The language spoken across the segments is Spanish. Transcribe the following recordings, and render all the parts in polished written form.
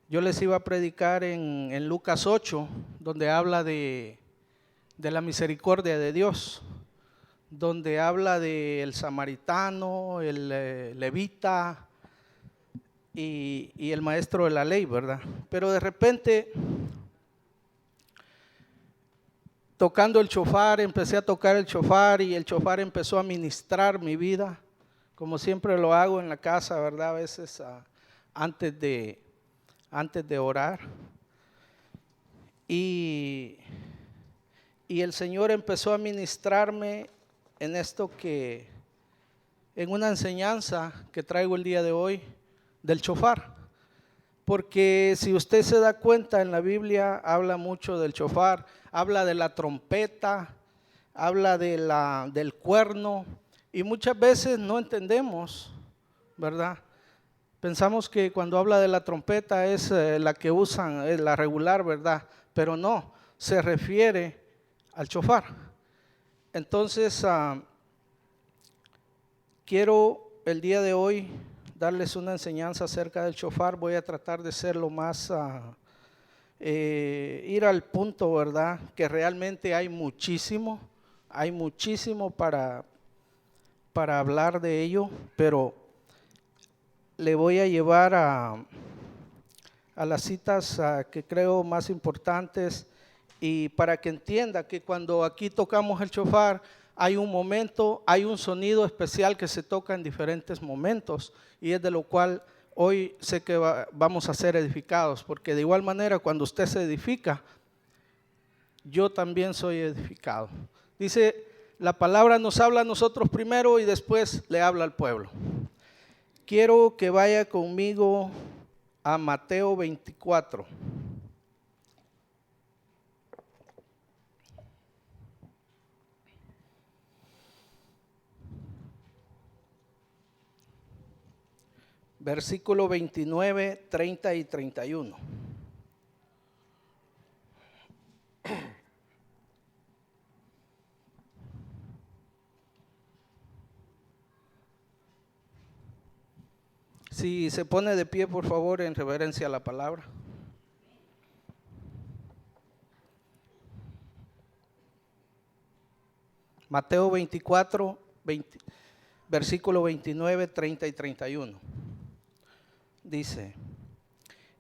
Yo les iba a predicar en Lucas 8, donde habla de la misericordia de Dios, donde habla del samaritano, el levita y el maestro de la ley, ¿verdad? Pero de repente, tocando el shofar, empecé a tocar el shofar y el shofar empezó a ministrar mi vida, como siempre lo hago en la casa, ¿verdad? A veces antes de orar. Y el Señor empezó a ministrarme en en una enseñanza que traigo el día de hoy del shofar. Porque si usted se da cuenta, en la Biblia habla mucho del shofar, habla de la trompeta, habla del cuerno, y muchas veces no entendemos, ¿verdad? Pensamos que cuando habla de la trompeta es la que usan, es la regular, ¿verdad? Pero no, se refiere al shofar. Entonces, quiero el día de hoy darles una enseñanza acerca del shofar. Voy a tratar de ser lo más, ir al punto, ¿verdad? Que realmente hay muchísimo para hablar de ello, pero le voy a llevar a las citas que creo más importantes, y para que entienda que cuando aquí tocamos el shofar hay un momento, hay un sonido especial que se toca en diferentes momentos, y es de lo cual hoy sé que vamos a ser edificados, porque de igual manera cuando usted se edifica, yo también soy edificado. Dice, la palabra nos habla a nosotros primero y después le habla al pueblo. Quiero que vaya conmigo a Mateo 24. Versículo 29, 30 y 31. Si se pone de pie, por favor, en reverencia a la palabra. Mateo 24, versículo 29, 30 y 31. Dice,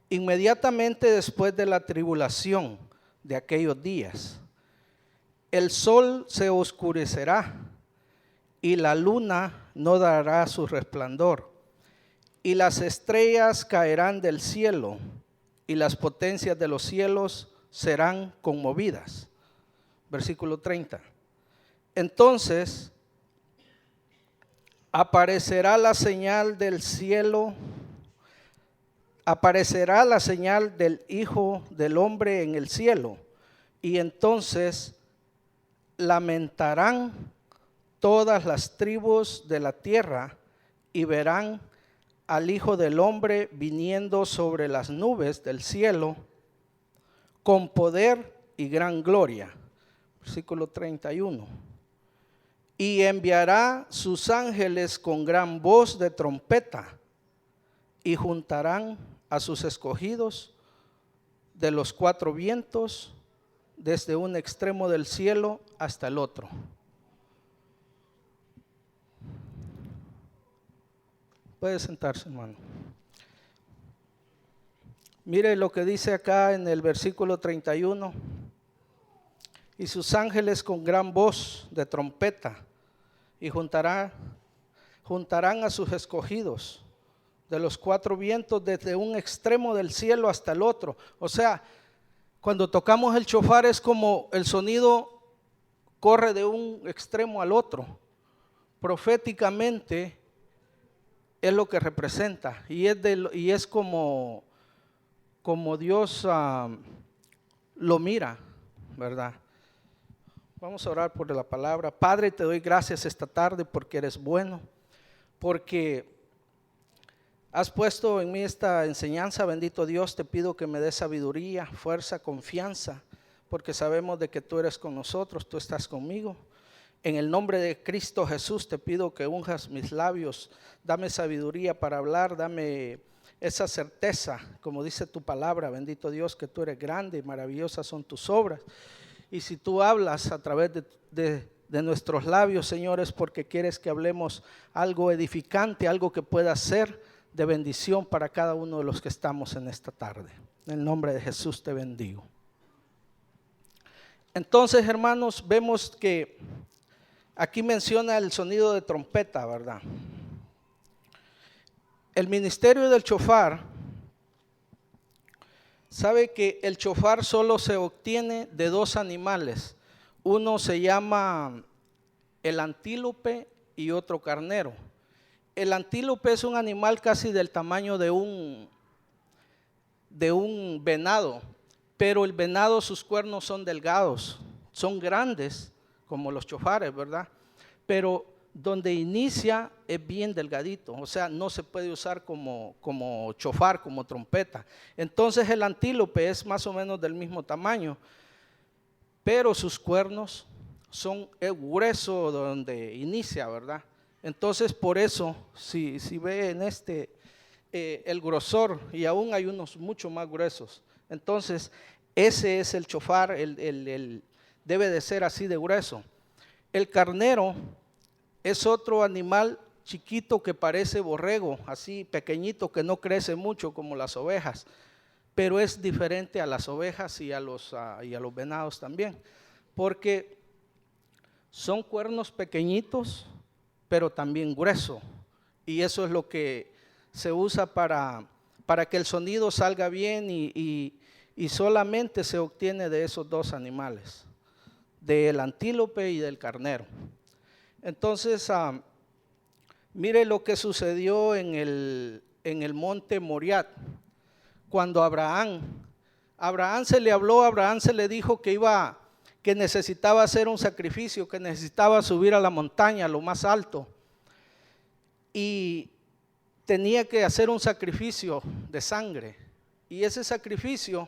inmediatamente después de la tribulación de aquellos días, el sol se oscurecerá y la luna no dará su resplandor, y las estrellas caerán del cielo, y las potencias de los cielos serán conmovidas. Versículo 30. Entonces aparecerá la señal del cielo, aparecerá la señal del Hijo del Hombre en el cielo, y entonces lamentarán todas las tribus de la tierra y verán al Hijo del Hombre viniendo sobre las nubes del cielo con poder y gran gloria. Versículo 31. Y enviará sus ángeles con gran voz de trompeta y juntarán a sus escogidos de los cuatro vientos, desde un extremo del cielo hasta el otro. Puede sentarse, hermano. Mire lo que dice acá en el versículo 31. Y sus ángeles con gran voz de trompeta y juntarán a sus escogidos de los cuatro vientos, desde un extremo del cielo hasta el otro. O sea, cuando tocamos el shofar es como el sonido corre de un extremo al otro. Proféticamente es lo que representa, y es como Dios lo mira, ¿verdad? Vamos a orar por la palabra. Padre, te doy gracias esta tarde porque eres bueno, porque has puesto en mí esta enseñanza. Bendito Dios, te pido que me des sabiduría, fuerza, confianza, porque sabemos de que tú eres con nosotros, tú estás conmigo. En el nombre de Cristo Jesús te pido que unjas mis labios, dame sabiduría para hablar, dame esa certeza, como dice tu palabra, bendito Dios, que tú eres grande y maravillosas son tus obras. Y si tú hablas a través de nuestros labios, Señor, es porque quieres que hablemos algo edificante, algo que pueda ser de bendición para cada uno de los que estamos en esta tarde. En el nombre de Jesús te bendigo. Entonces, hermanos, vemos que aquí menciona el sonido de trompeta, ¿verdad? El ministerio del shofar, sabe que el shofar solo se obtiene de dos animales. Uno se llama el antílope y otro carnero. El antílope es un animal casi del tamaño de un venado, pero el venado, sus cuernos son delgados, son grandes como los shofares, ¿verdad? Pero donde inicia es bien delgadito, o sea, no se puede usar como shofar, como trompeta. Entonces el antílope es más o menos del mismo tamaño, pero sus cuernos son el grueso donde inicia, ¿verdad? Entonces por eso, si ve en el grosor, y aún hay unos mucho más gruesos, entonces ese es el shofar, debe de ser así de grueso. El carnero es otro animal chiquito que parece borrego, así pequeñito, que no crece mucho como las ovejas, pero es diferente a las ovejas y a los venados también, porque son cuernos pequeñitos, pero también grueso, y eso es lo que se usa para que el sonido salga bien, y solamente se obtiene de esos dos animales, del antílope y del carnero. Entonces, mire lo que sucedió en el monte Moriat, cuando Abraham se le habló, Abraham se le dijo que necesitaba hacer un sacrificio, que necesitaba subir a la montaña, lo más alto, y tenía que hacer un sacrificio de sangre. Y ese sacrificio,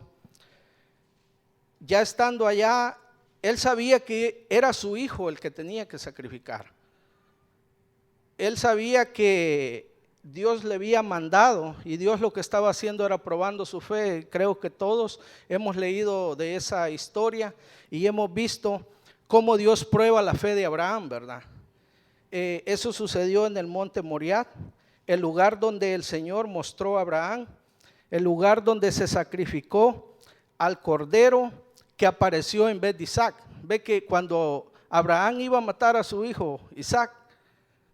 ya estando allá, él sabía que era su hijo el que tenía que sacrificar. Él sabía que Dios le había mandado, y Dios lo que estaba haciendo era probando su fe. Creo que todos hemos leído de esa historia y hemos visto cómo Dios prueba la fe de Abraham, ¿verdad? Eso sucedió en el monte Moriat, el lugar donde el Señor mostró a Abraham, el lugar donde se sacrificó al cordero que apareció en vez de Isaac. Ve que cuando Abraham iba a matar a su hijo Isaac,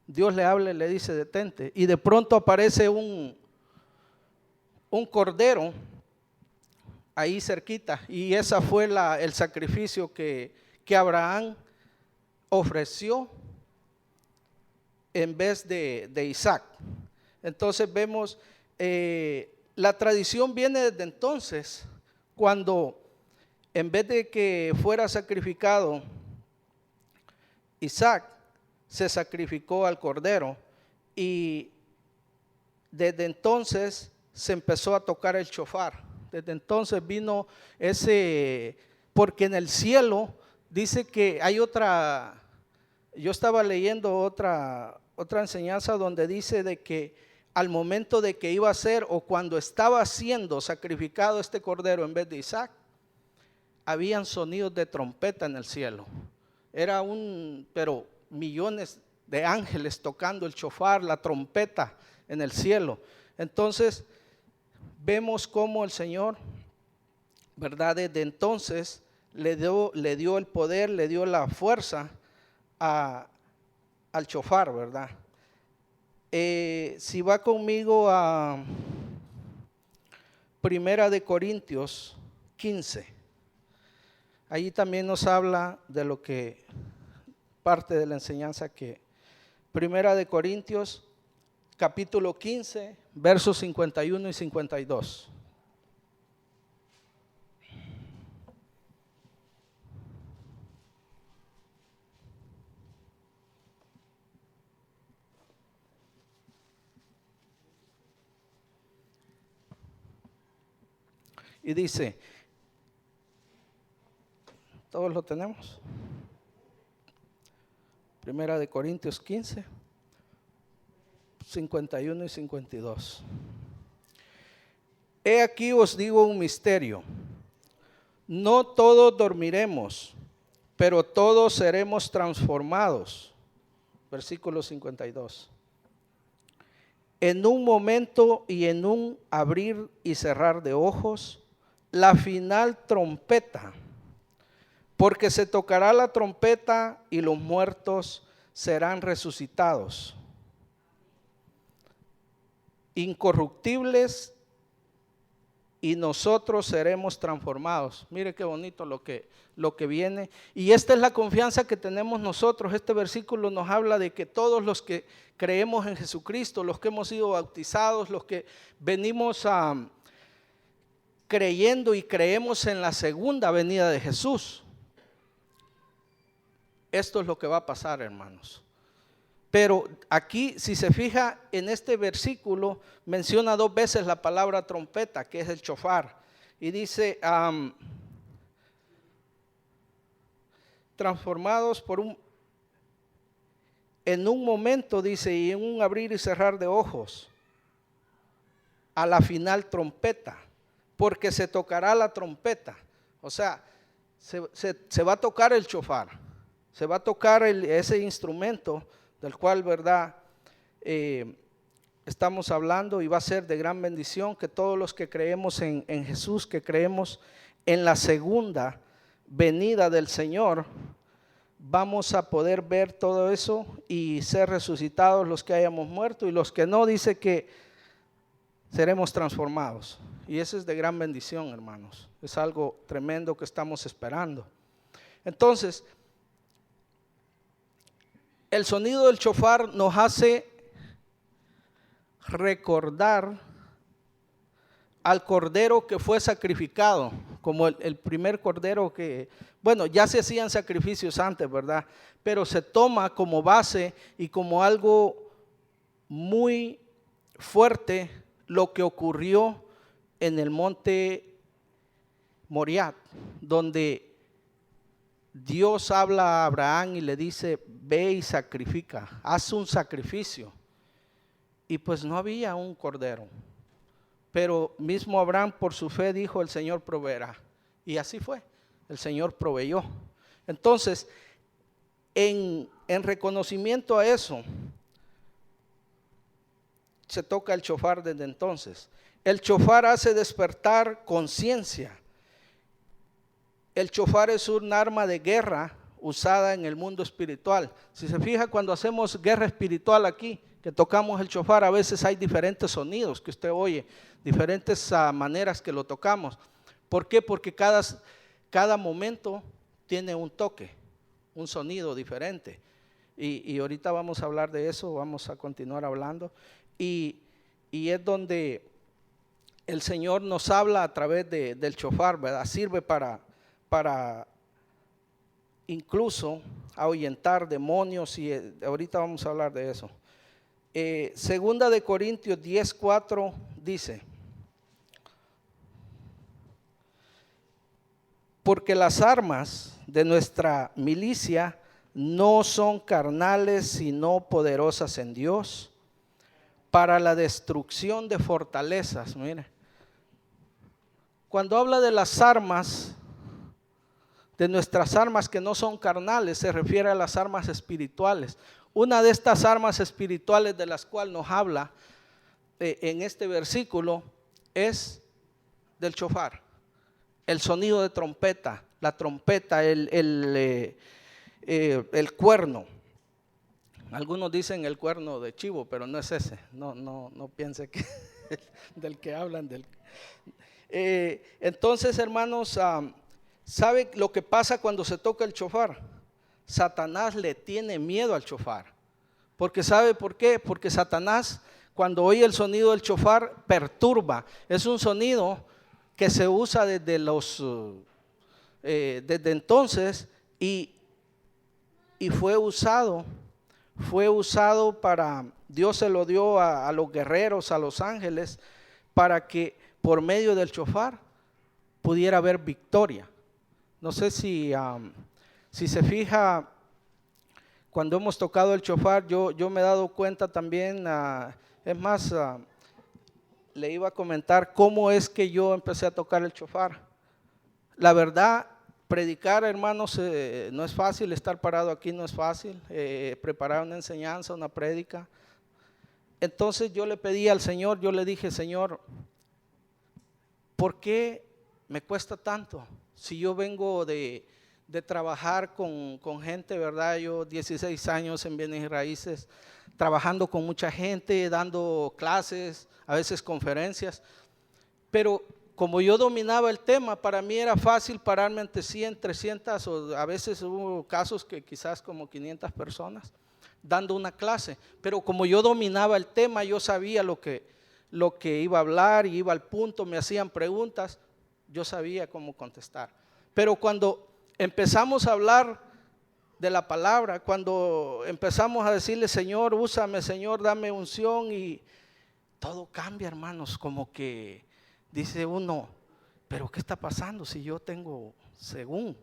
Dios le habla y le dice detente, y de pronto aparece un cordero ahí cerquita, y ese fue el sacrificio que Abraham ofreció en vez de Isaac. Entonces vemos, la tradición viene desde entonces, cuando en vez de que fuera sacrificado Isaac, se sacrificó al cordero, y desde entonces se empezó a tocar el shofar. Desde entonces vino porque en el cielo dice que hay otra, yo estaba leyendo otra enseñanza donde dice de que al momento de que iba a ser, o cuando estaba siendo sacrificado este cordero en vez de Isaac, habían sonidos de trompeta en el cielo. Era pero millones de ángeles tocando el shofar, la trompeta en el cielo. Entonces vemos cómo el Señor, ¿verdad? Desde entonces le dio el poder, le dio la fuerza al shofar, ¿verdad? Si va conmigo a Primera de Corintios 15, allí también nos habla de lo que parte de la enseñanza que Primera de Corintios capítulo 15 versos 51 y 52. Y dice, ¿todos lo tenemos? Primera de Corintios 15, 51 y 52. He aquí os digo un misterio. No todos dormiremos, pero todos seremos transformados. Versículo 52. En un momento y en un abrir y cerrar de ojos, la final trompeta, porque se tocará la trompeta y los muertos serán resucitados, incorruptibles, y nosotros seremos transformados. Mire qué bonito lo que viene. Y esta es la confianza que tenemos nosotros. Este versículo nos habla de que todos los que creemos en Jesucristo, los que hemos sido bautizados, los que venimos creyendo y creemos en la segunda venida de Jesús, esto es lo que va a pasar, hermanos. Pero aquí, si se fija en este versículo, menciona 2 veces la palabra trompeta, que es el shofar. Y dice, transformados en un momento, dice, y en un abrir y cerrar de ojos, a la final trompeta, porque se tocará la trompeta. O sea, se va a tocar el shofar, se va a tocar ese instrumento del cual, verdad, estamos hablando, y va a ser de gran bendición que todos los que creemos en Jesús, que creemos en la segunda venida del Señor, vamos a poder ver todo eso y ser resucitados los que hayamos muerto, y los que no, dice que seremos transformados. Y eso es de gran bendición, hermanos. Es algo tremendo que estamos esperando. Entonces, el sonido del shofar nos hace recordar al cordero que fue sacrificado, como el primer cordero que, bueno, ya se hacían sacrificios antes, ¿verdad? Pero se toma como base y como algo muy fuerte lo que ocurrió en el monte Moriah, donde Dios habla a Abraham y le dice, ve y sacrifica, haz un sacrificio. Y pues no había un cordero, pero mismo Abraham por su fe dijo, el Señor proveerá. Y así fue, el Señor proveyó. Entonces, en reconocimiento a eso, se toca el shofar desde entonces. El shofar hace despertar conciencia. El shofar es un arma de guerra usada en el mundo espiritual. Si se fija, cuando hacemos guerra espiritual aquí, que tocamos el shofar, a veces hay diferentes sonidos que usted oye, diferentes maneras que lo tocamos. ¿Por qué? Porque cada momento tiene un toque, un sonido diferente. Y ahorita vamos a hablar de eso, vamos a continuar hablando. Y es donde el Señor nos habla a través del shofar, ¿verdad? Sirve para incluso ahuyentar demonios, y ahorita vamos a hablar de eso. Segunda de Corintios 10:4 dice, porque las armas de nuestra milicia no son carnales, sino poderosas en Dios, para la destrucción de fortalezas. Mire, cuando habla de las armas, de nuestras armas que no son carnales, se refiere a las armas espirituales. Una de estas armas espirituales de las cuales nos habla en este versículo es del shofar, el sonido de trompeta, la trompeta, el cuerno. Algunos dicen el cuerno de chivo, pero no es ese. No piense que del que hablan. Entonces, hermanos, ¿sabe lo que pasa cuando se toca el shofar? Satanás le tiene miedo al shofar. Porque ¿sabe por qué? Porque Satanás, cuando oye el sonido del shofar, perturba. Es un sonido que se usa desde entonces, y fue usado para, Dios se lo dio a los guerreros, a los ángeles, para que por medio del shofar pudiera haber victoria. No sé si se fija, cuando hemos tocado el shofar, yo me he dado cuenta también, es más, le iba a comentar cómo es que yo empecé a tocar el shofar. La verdad, predicar, hermanos, no es fácil, estar parado aquí no es fácil, preparar una enseñanza, una prédica. Entonces yo le pedí al Señor, yo le dije, Señor, ¿por qué me cuesta tanto? Si yo vengo de trabajar con gente, ¿verdad? Yo 16 años en bienes y raíces, trabajando con mucha gente, dando clases, a veces conferencias, pero como yo dominaba el tema, para mí era fácil pararme ante 100, 300 o a veces hubo casos que quizás como 500 personas dando una clase, pero como yo dominaba el tema, yo sabía lo que iba a hablar y iba al punto, me hacían preguntas, yo sabía cómo contestar. Pero cuando empezamos a hablar de la palabra, cuando empezamos a decirle, Señor, úsame, Señor, dame unción, y todo cambia, hermanos, como que dice uno, pero ¿qué está pasando si yo tengo según?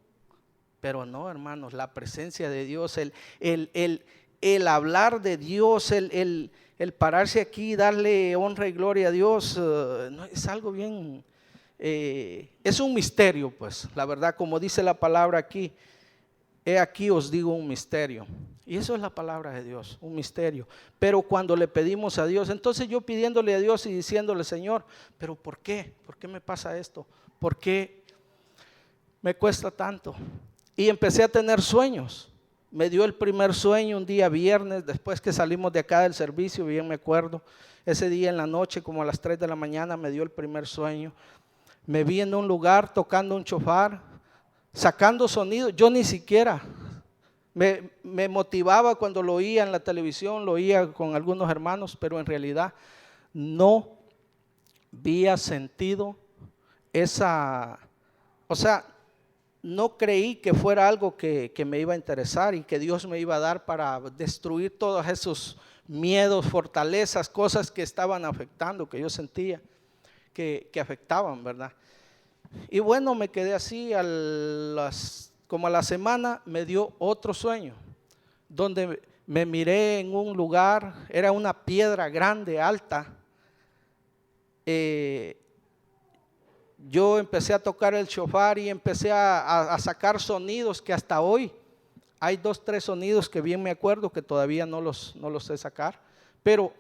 Pero no, hermanos, la presencia de Dios, el hablar de Dios, el pararse aquí y darle honra y gloria a Dios, no, es algo bien, es un misterio, pues, la verdad, como dice la palabra aquí, he aquí os digo un misterio. Y eso es la palabra de Dios, un misterio. Pero cuando le pedimos a Dios, entonces yo pidiéndole a Dios y diciéndole, Señor, ¿pero por qué? ¿Por qué me pasa esto? ¿Por qué me cuesta tanto? Y empecé a tener sueños. Me dio el primer sueño un día viernes, después que salimos de acá del servicio, bien me acuerdo. Ese día en la noche, como a las 3 de la mañana, me dio el primer sueño. Me vi en un lugar tocando un shofar, sacando sonido. Yo ni siquiera me motivaba cuando lo oía en la televisión, lo oía con algunos hermanos, pero en realidad no había sentido esa, o sea, no creí que fuera algo que me iba a interesar y que Dios me iba a dar para destruir todos esos miedos, fortalezas, cosas que estaban afectando, que yo sentía que afectaban, ¿verdad? Y bueno, me quedé así, como a la semana me dio otro sueño, donde me miré en un lugar, era una piedra grande, alta. Yo empecé a tocar el shofar y empecé a sacar sonidos que hasta hoy, hay 2, 3 sonidos que bien me acuerdo que todavía no los sé sacar, pero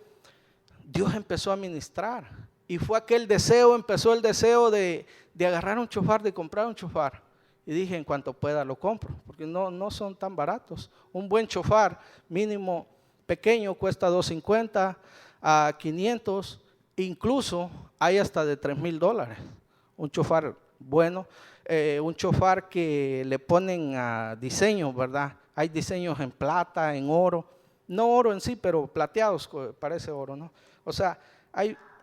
Dios empezó a ministrar y fue aquel deseo, empezó el deseo de agarrar un shofar, de comprar un shofar. Y dije, en cuanto pueda lo compro, porque no son tan baratos. Un buen shofar mínimo pequeño cuesta $250 a $500, incluso hay hasta de $3,000. Un shofar bueno, un shofar que le ponen a diseño, ¿verdad? Hay diseños en plata, en oro, no oro en sí, pero plateados, parece oro, ¿no? O sea,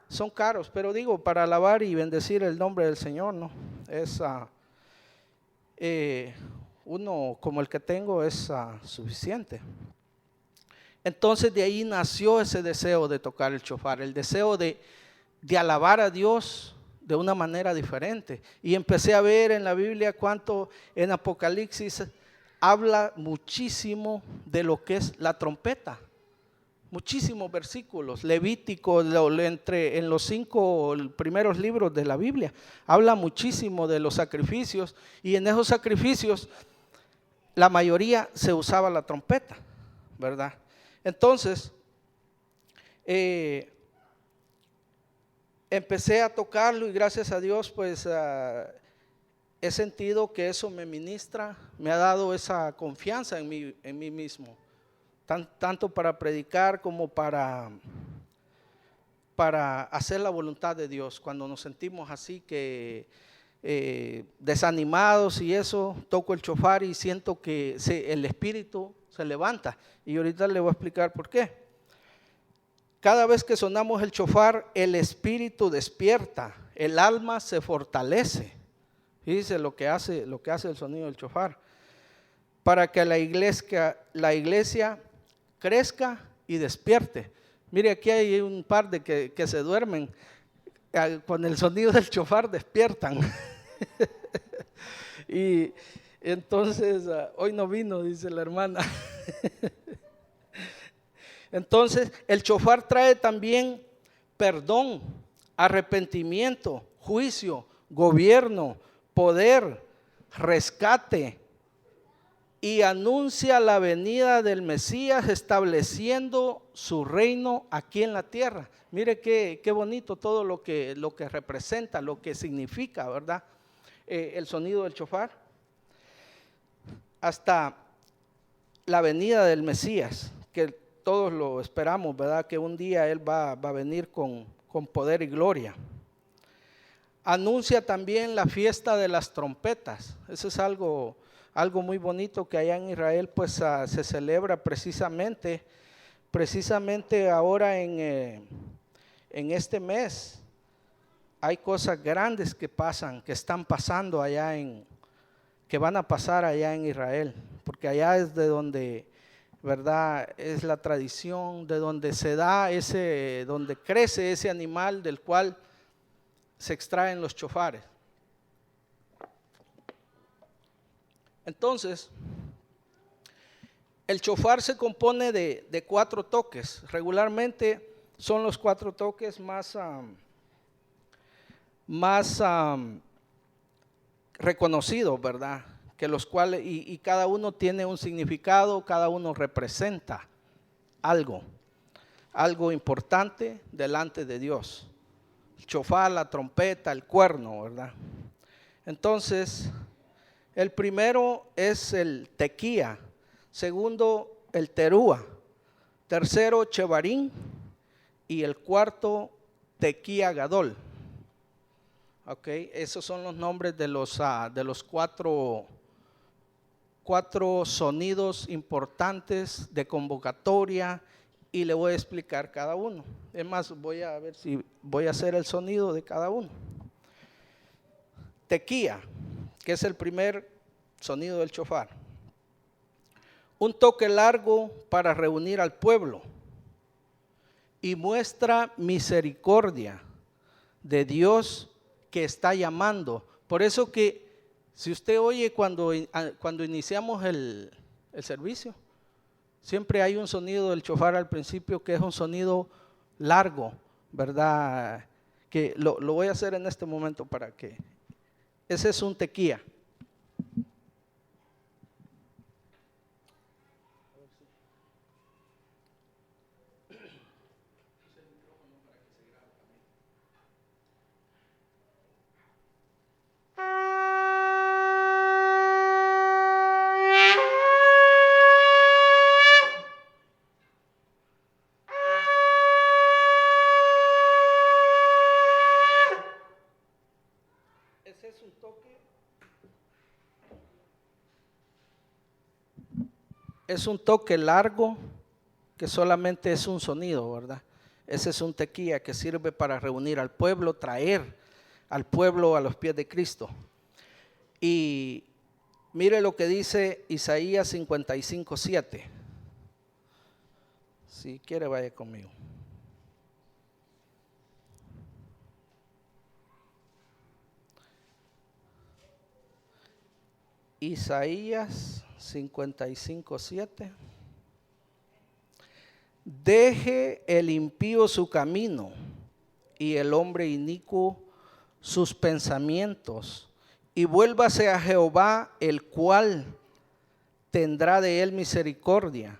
son caros, pero digo, para alabar y bendecir el nombre del Señor, ¿no? Es uno como el que tengo es suficiente. Entonces de ahí nació ese deseo de tocar el shofar, el deseo de alabar a Dios de una manera diferente. Y empecé a ver en la Biblia cuánto en Apocalipsis habla muchísimo de lo que es la trompeta. Muchísimos versículos, Levítico, en los 5 primeros libros de la Biblia, habla muchísimo de los sacrificios, y en esos sacrificios la mayoría se usaba la trompeta, ¿verdad? Entonces, empecé a tocarlo y gracias a Dios, pues he sentido que eso me ministra, me ha dado esa confianza en mí mismo. Tanto para predicar como para hacer la voluntad de Dios. Cuando nos sentimos así que desanimados y eso, toco el shofar y siento que el espíritu se levanta. Y ahorita le voy a explicar por qué. Cada vez que sonamos el shofar, el espíritu despierta, el alma se fortalece. Fíjense lo que hace el sonido del shofar. Para que la iglesia crezca y despierte. Mire, aquí hay un par de que se duermen, con el sonido del shofar despiertan. Y entonces, hoy no vino, dice la hermana. Entonces, el shofar trae también perdón arrepentimiento, juicio, gobierno, poder, rescate, y anuncia la venida del Mesías estableciendo su reino aquí en la tierra. Mire qué bonito todo lo que representa, lo que significa, ¿verdad? El sonido del shofar. Hasta la venida del Mesías, que todos lo esperamos, ¿verdad? Que un día Él va a venir con poder y gloria. Anuncia también la fiesta de las trompetas. Eso es algo muy bonito que allá en Israel pues se celebra precisamente ahora en este mes. Hay cosas grandes que están pasando allá que van a pasar allá en Israel, porque allá es de donde, ¿verdad? Es la tradición, de donde se da donde crece ese animal del cual se extraen los chofares. Entonces, el chofar se compone de 4 toques. Regularmente son los 4 toques más reconocidos, ¿verdad? Que los cuales, y cada uno tiene un significado, cada uno representa algo importante delante de Dios. El chofar, la trompeta, el cuerno, ¿verdad? Entonces, el primero es el tequía, segundo el terúa, tercero chevarín y el cuarto tequía gadol. Okay, esos son los nombres de los 4 sonidos importantes de convocatoria, y le voy a explicar cada uno. Es más, voy a ver si voy a hacer el sonido de cada uno. Tequía, que es el primer sonido del shofar. Un toque largo para reunir al pueblo y muestra misericordia de Dios que está llamando. Por eso que si usted oye cuando iniciamos el servicio, siempre hay un sonido del shofar al principio que es un sonido largo, ¿verdad? Que lo voy a hacer en este momento para que... Ese es un tequía. Es un toque largo que solamente es un sonido, ¿verdad? Ese es un tequía que sirve para reunir al pueblo, traer al pueblo a los pies de Cristo. Y mire lo que dice Isaías 55:7. Si quiere, vaya conmigo. Isaías 55:7. Deje el impío su camino y el hombre inicuo sus pensamientos, y vuélvase a Jehová, el cual tendrá de él misericordia,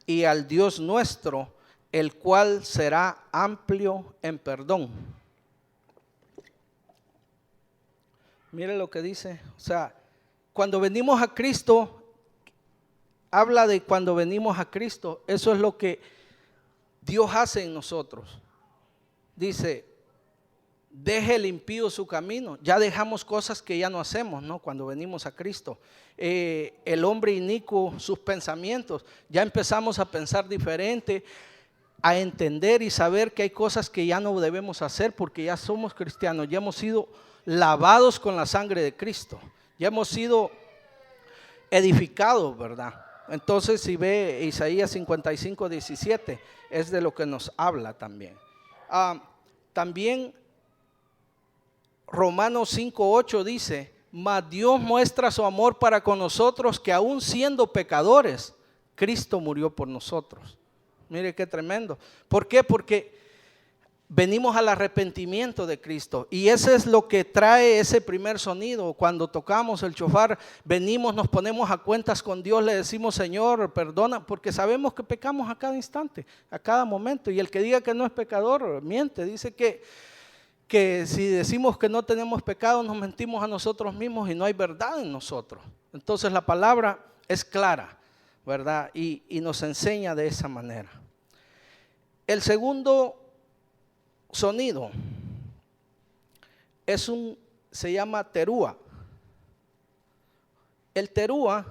y al Dios nuestro, el cual será amplio en perdón. Mire lo que dice, o sea, cuando venimos a Cristo, habla de cuando venimos a Cristo, eso es lo que Dios hace en nosotros. Dice, deje el impío su camino. Ya dejamos cosas que ya no hacemos, ¿no? Cuando venimos a Cristo. El hombre inicuo sus pensamientos. Ya empezamos a pensar diferente, a entender y saber que hay cosas que ya no debemos hacer porque ya somos cristianos, ya hemos sido lavados con la sangre de Cristo, ya hemos sido edificados, ¿verdad? Entonces, si ve Isaías 55:17, es de lo que nos habla también. También Romanos 5:8 dice, mas Dios muestra su amor para con nosotros, que aún siendo pecadores, Cristo murió por nosotros. Mire qué tremendo. ¿Por qué? Porque venimos al arrepentimiento de Cristo. Y ese es lo que trae ese primer sonido. Cuando tocamos el shofar, venimos, nos ponemos a cuentas con Dios, le decimos: Señor, perdona, porque sabemos que pecamos a cada instante, a cada momento. Y el que diga que no es pecador, miente. Dice que si decimos que no tenemos pecado, nos mentimos a nosotros mismos y no hay verdad en nosotros. Entonces la palabra es clara, ¿verdad? Y nos enseña de esa manera. El segundo sonido se llama terúa. El terúa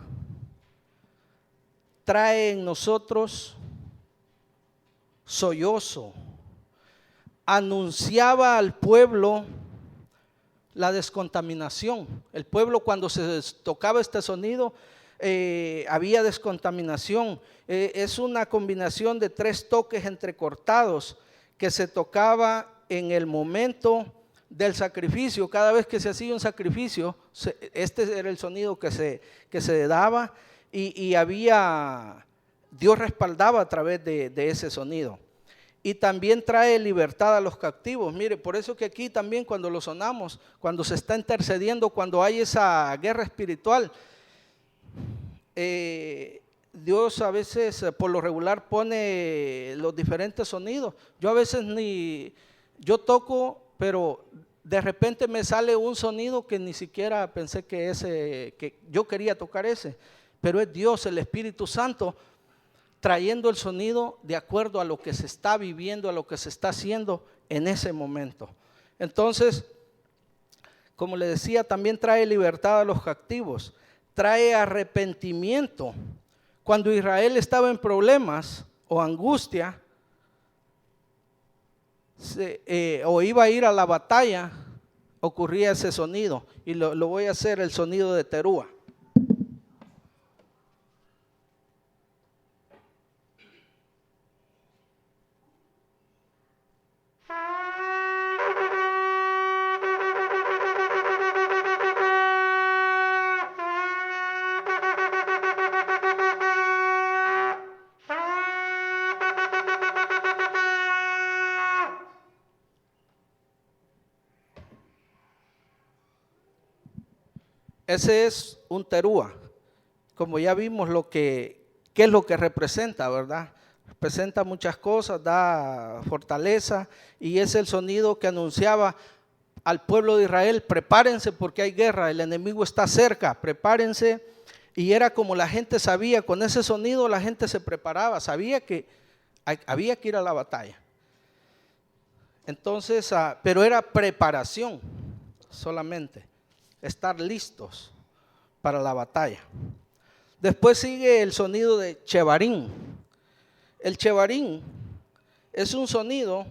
trae en nosotros sollozo. Anunciaba al pueblo la descontaminación. El pueblo, cuando se tocaba este sonido, había descontaminación. Es una combinación de 3 toques entrecortados que se tocaba en el momento del sacrificio. Cada vez que se hacía un sacrificio, este era el sonido que se daba, y Dios respaldaba a través de ese sonido. Y también trae libertad a los cautivos. Mire, por eso que aquí también, cuando lo sonamos, cuando se está intercediendo, cuando hay esa guerra espiritual, Dios a veces por lo regular pone los diferentes sonidos. Yo a veces yo toco, pero de repente me sale un sonido que ni siquiera pensé que yo quería tocar ese, pero es Dios, el Espíritu Santo, trayendo el sonido de acuerdo a lo que se está viviendo, a lo que se está haciendo en ese momento. Entonces, como le decía, también trae libertad a los cautivos, trae arrepentimiento. Cuando Israel estaba en problemas o angustia, o iba a ir a la batalla, ocurría ese sonido, y lo voy a hacer, el sonido de terúa. Ese es un terúa. Como ya vimos qué es lo que representa, ¿verdad? Representa muchas cosas, da fortaleza, y es el sonido que anunciaba al pueblo de Israel: prepárense porque hay guerra, el enemigo está cerca, prepárense. Y era como la gente sabía, con ese sonido la gente se preparaba, sabía que había que ir a la batalla. Entonces, pero era preparación solamente, estar listos para la batalla. Después sigue el sonido de chevarín. El chevarín es un sonido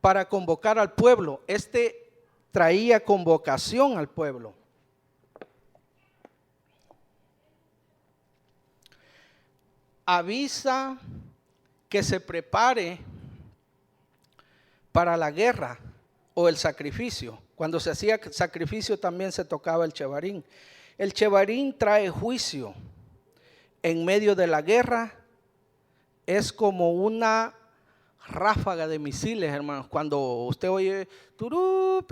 para convocar al pueblo. Este traía convocación al pueblo. Avisa que se prepare para la guerra o el sacrificio. Cuando se hacía sacrificio también se tocaba el chevarín. El chevarín trae juicio. En medio de la guerra es como una ráfaga de misiles, hermanos. Cuando usted oye turú,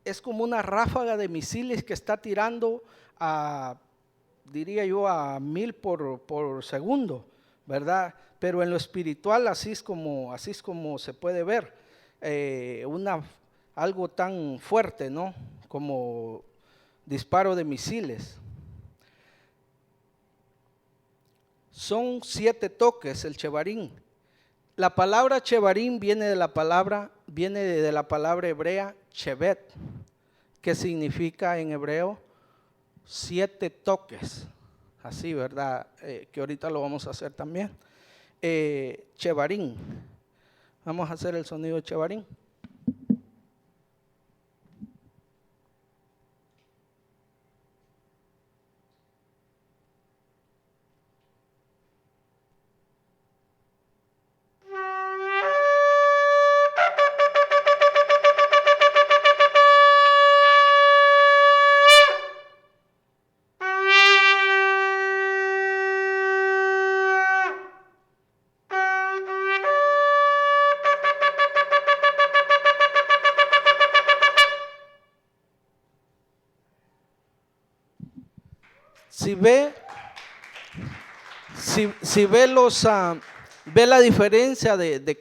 es como una ráfaga de misiles que está tirando diría yo, a 1000 por segundo, ¿verdad? Pero en lo espiritual así es como se puede ver, algo tan fuerte, ¿no? Como disparo de misiles. Son 7 toques el chevarín. La palabra chevarín viene de la palabra hebrea chevet, que significa en hebreo 7 toques, así, ¿verdad? Que ahorita lo vamos a hacer también. Chevarín. Vamos a hacer el sonido de chevarín. Si ve, si ve ve la diferencia de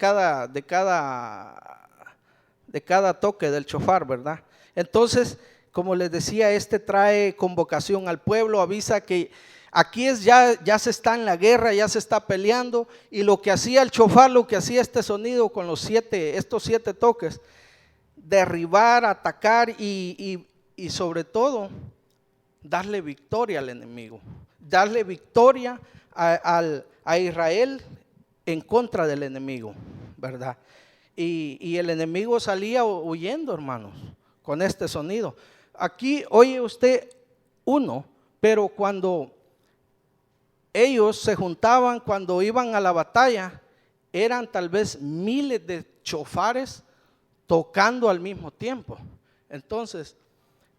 cada toque del shofar, ¿verdad? Entonces, como les decía, trae convocación al pueblo, avisa que aquí ya se está en la guerra, ya se está peleando, y lo que hacía el shofar, lo que hacía este sonido con estos 7 toques, derribar, atacar y sobre todo darle victoria al enemigo, darle victoria a Israel en contra del enemigo, ¿verdad? Y el enemigo salía huyendo, hermanos, con este sonido. Aquí oye usted uno, pero cuando ellos se juntaban, cuando iban a la batalla, eran tal vez miles de chofares tocando al mismo tiempo. Entonces,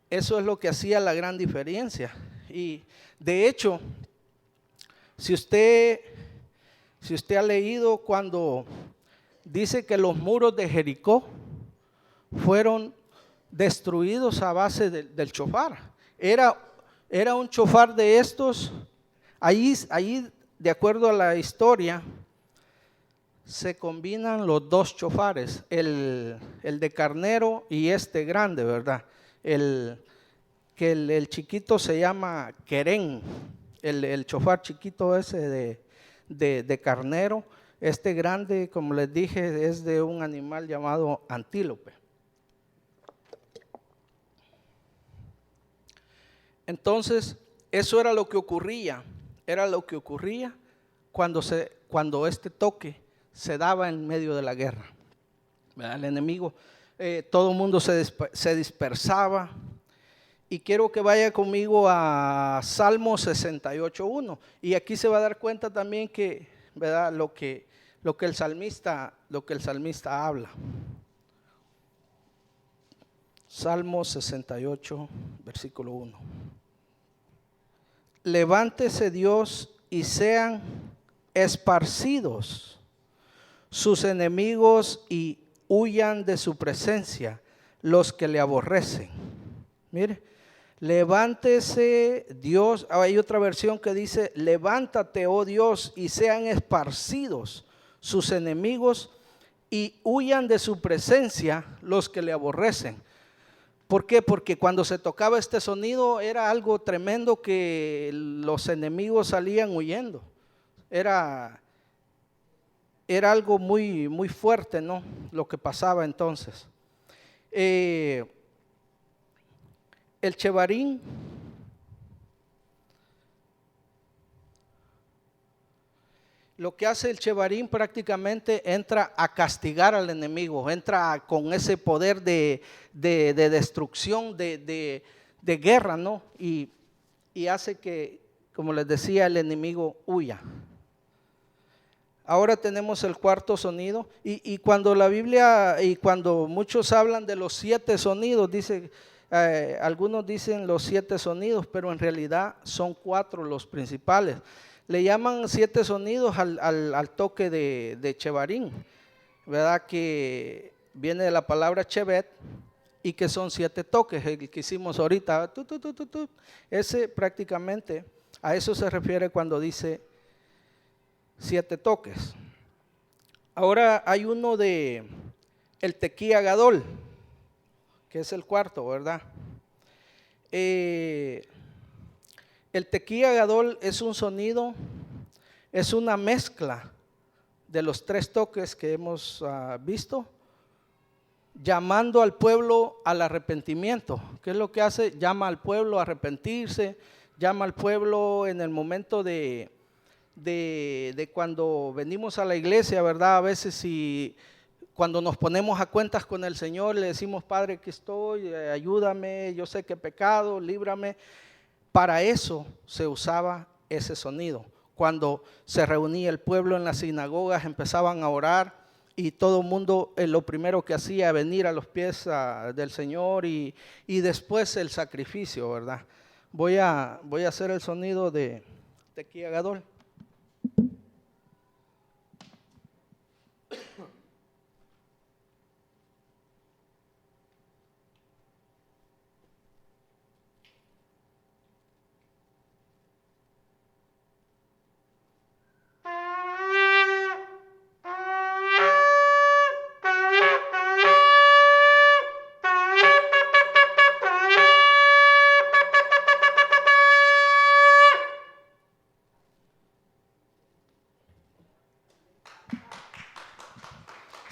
eso es lo que hacía la gran diferencia. Y de hecho, si usted ha leído cuando dice que los muros de Jericó fueron destruidos a base del shofar. Era un shofar de estos. Ahí, de acuerdo a la historia, se combinan los 2 chofares, el de carnero y grande, ¿verdad? El chiquito se llama querén, el chofar chiquito ese de carnero. Grande, como les dije, es de un animal llamado antílope. Entonces, eso era lo que ocurría cuando este toque se daba en medio de la guerra. El enemigo, todo el mundo se dispersaba. Y quiero que vaya conmigo a Salmo 68:1. Y aquí se va a dar cuenta también que, ¿verdad?, lo que el salmista habla. Salmo 68, versículo 1. Levántese Dios y sean esparcidos sus enemigos y huyan de su presencia los que le aborrecen. Mire, levántese Dios. Hay otra versión que dice: levántate, oh Dios, y sean esparcidos sus enemigos y huyan de su presencia los que le aborrecen. ¿Por qué? Porque cuando se tocaba este sonido era algo tremendo, que los enemigos salían huyendo. Era algo muy, muy fuerte, ¿no?, lo que pasaba entonces. El chevarín Lo que hace el chevarín, prácticamente entra a castigar al enemigo, entra con ese poder de destrucción, de guerra, ¿no? Y hace que, como les decía, el enemigo huya. Ahora tenemos el 4 sonido, y cuando la Biblia, y cuando muchos hablan de los 7 sonidos, algunos dicen los 7 sonidos, pero en realidad son 4 los principales. Le llaman 7 sonidos al toque de chevarín, ¿verdad?, que viene de la palabra chevet, y que son 7 toques, el que hicimos ahorita. Ese prácticamente, a eso se refiere cuando dice 7 toques. Ahora hay uno de el tequía gadol, que es el 4, ¿verdad? El tequía gadol es un sonido, es una mezcla de los 3 toques que hemos visto, llamando al pueblo al arrepentimiento. ¿Qué es lo que hace? Llama al pueblo a arrepentirse, llama al pueblo en el momento de cuando venimos a la iglesia, ¿verdad? A veces cuando nos ponemos a cuentas con el Señor, le decimos: Padre, aquí estoy, ayúdame, yo sé que he pecado, líbrame. Para eso se usaba ese sonido. Cuando se reunía el pueblo en las sinagogas, empezaban a orar, y todo el mundo lo primero que hacía era venir a los pies del Señor, y después el sacrificio, ¿verdad? Voy a hacer el sonido de tequía gadol.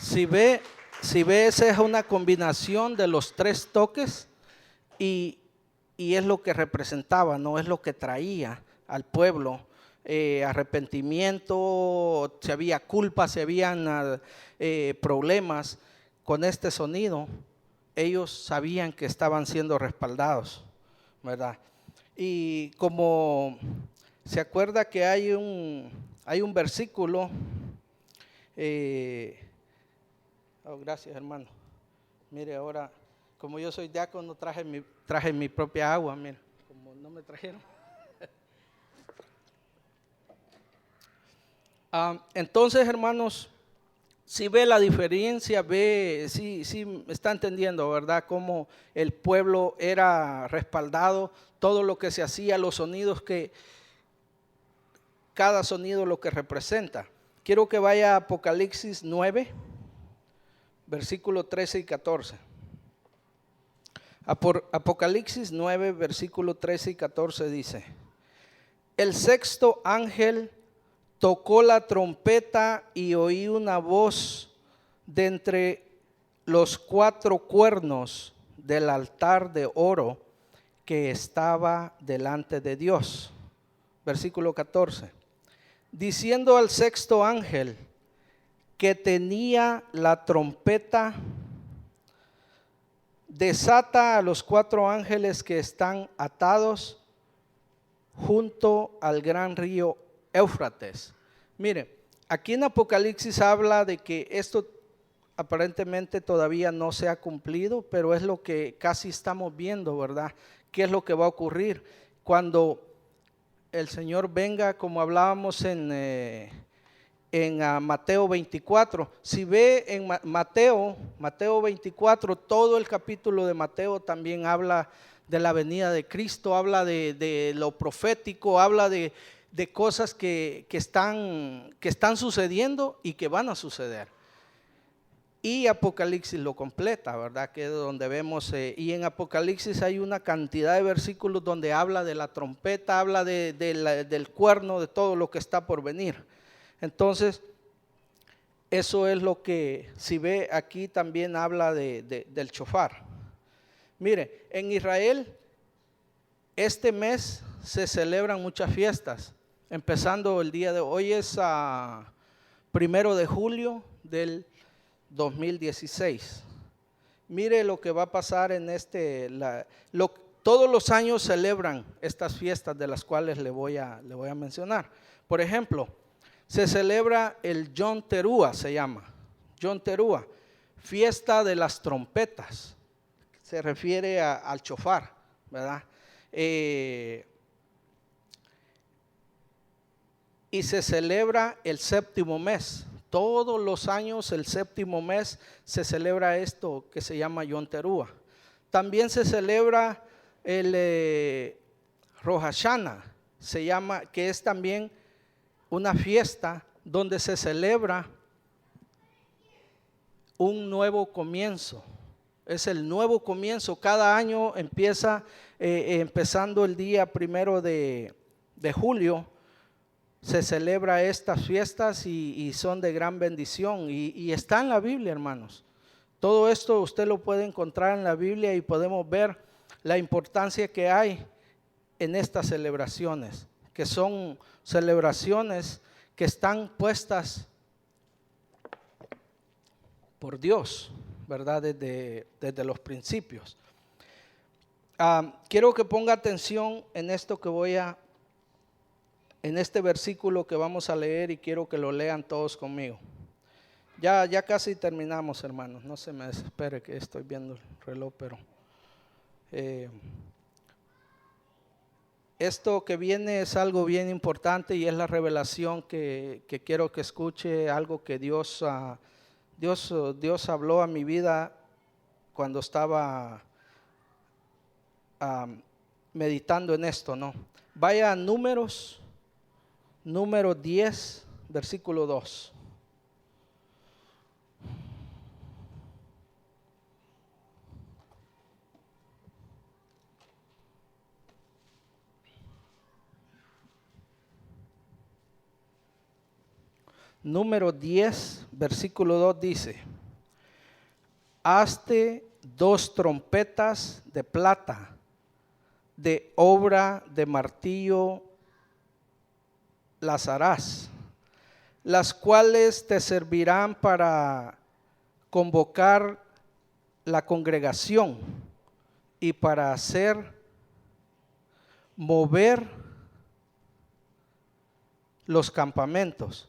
Si ve, esa es una combinación de los tres toques y es lo que representaba, no es lo que traía al pueblo. Arrepentimiento, si había culpa, si habían problemas con este sonido, ellos sabían que estaban siendo respaldados, ¿verdad? Y como se acuerda que hay un versículo, gracias hermano, mire ahora, como yo soy diácono, traje mi propia agua, mire, como no me trajeron. Entonces, hermanos, si ve la diferencia, sí me está entendiendo, ¿verdad? Cómo el pueblo era respaldado, todo lo que se hacía, los sonidos cada sonido lo que representa. Quiero que vaya a Apocalipsis 9, versículo 13 y 14. Apocalipsis 9, versículo 13 y 14 dice: el sexto ángel tocó la trompeta y oí una voz de entre los cuatro cuernos del altar de oro que estaba delante de Dios. Versículo 14. Diciendo al sexto ángel que tenía la trompeta: desata a los cuatro ángeles que están atados junto al gran río Éufrates. Mire, aquí en Apocalipsis habla de que esto aparentemente todavía no se ha cumplido, pero es lo que casi estamos viendo, ¿verdad? ¿Qué es lo que va a ocurrir cuando el Señor venga, como hablábamos en Mateo 24? Si ve en Mateo 24, todo el capítulo de Mateo también habla de la venida de Cristo, habla de lo profético, habla de cosas que están sucediendo y que van a suceder. Y Apocalipsis lo completa, ¿verdad? Que es donde vemos, y en Apocalipsis hay una cantidad de versículos donde habla de la trompeta, habla del cuerno, de todo lo que está por venir. Entonces, eso es lo que, si ve aquí también habla del shofar. Mire, en Israel este mes se celebran muchas fiestas, empezando el día de hoy, es 1 de julio del 2016. Mire lo que va a pasar en todos los años celebran estas fiestas de las cuales le voy a mencionar. Por ejemplo, se celebra el Yom Teruah, se llama Yom Teruah, fiesta de las trompetas, se refiere al shofar, ¿verdad? Y se celebra el séptimo mes. Todos los años, el séptimo mes, se celebra esto que se llama Yom Teruah. También se celebra el Rosh Hashanah, se llama, que es también una fiesta donde se celebra un nuevo comienzo. Es el nuevo comienzo. Cada año empieza, empezando el día 1 de julio, se celebra estas fiestas y son de gran bendición y está en la Biblia, hermanos. Todo esto usted lo puede encontrar en la Biblia y podemos ver la importancia que hay en estas celebraciones, que son celebraciones que están puestas por Dios, ¿verdad? Desde los principios. Quiero que ponga atención en esto en este versículo que vamos a leer, y quiero que lo lean todos conmigo. Ya casi terminamos, hermanos, no se me desespere que estoy viendo el reloj, pero esto que viene es algo bien importante y es la revelación que quiero que escuche, algo que Dios habló a mi vida cuando estaba meditando en esto, ¿no? Vaya a Número 10, versículo 2. Número 10, versículo 2 dice: hazte 2 trompetas de plata, de obra de martillo las harás, las cuales te servirán para convocar la congregación y para hacer mover los campamentos.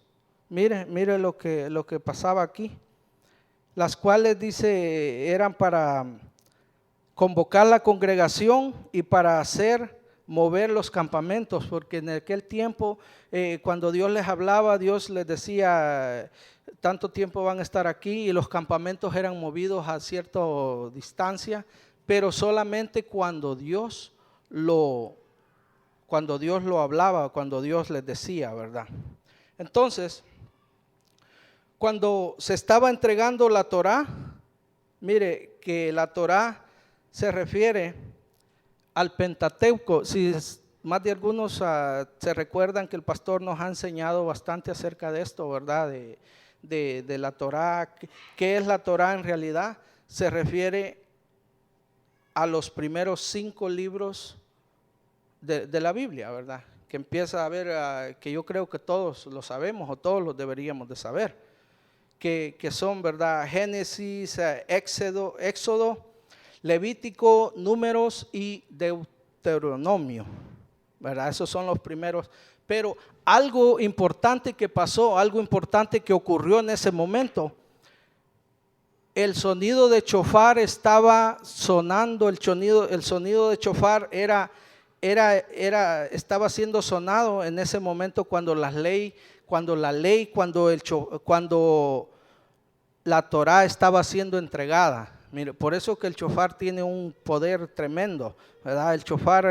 Mire lo que pasaba aquí. Las cuales dice eran para convocar la congregación y para hacer mover los campamentos, porque en aquel tiempo cuando Dios les hablaba, Dios les decía tanto tiempo van a estar aquí, y los campamentos eran movidos a cierta distancia, pero solamente cuando Dios lo hablaba, cuando Dios les decía, ¿verdad? Entonces, cuando se estaba entregando la Torá, mire que la Torá se refiere al Pentateuco. Si más de algunos se recuerdan que el pastor nos ha enseñado bastante acerca de esto, ¿verdad? De la Torá. ¿Qué es la Torá en realidad? Se refiere a los primeros 5 libros de la Biblia, ¿verdad? Que empieza a ver, que yo creo que todos lo sabemos o todos lo deberíamos de saber, que son, ¿verdad? Génesis, Éxodo, Levítico, Números y Deuteronomio, ¿verdad? Esos son los primeros. Pero algo importante que pasó, algo importante que ocurrió en ese momento, el sonido de chofar estaba sonando, el sonido de chofar estaba siendo sonado en ese momento cuando la Torá estaba siendo entregada. Mire, por eso que el chofar tiene un poder tremendo, ¿verdad? El chofar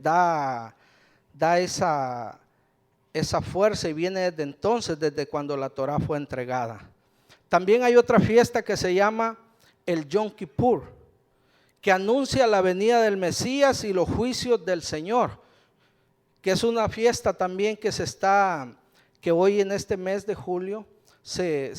da esa fuerza y viene desde entonces, desde cuando la Torá fue entregada. También hay otra fiesta que se llama el Yom Kippur, que anuncia la venida del Mesías y los juicios del Señor, que es una fiesta también que hoy en este mes de julio se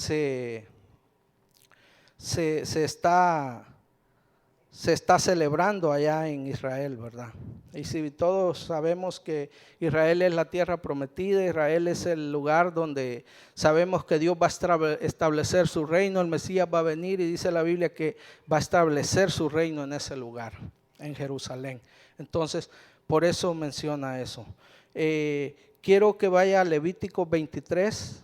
está celebrando allá en Israel, ¿verdad? Y si todos sabemos que Israel es la tierra prometida, Israel es el lugar donde sabemos que Dios va a establecer su reino, el Mesías va a venir y dice la Biblia que va a establecer su reino en ese lugar, en Jerusalén. Entonces, por eso menciona eso. Quiero que vaya a Levíticos 23.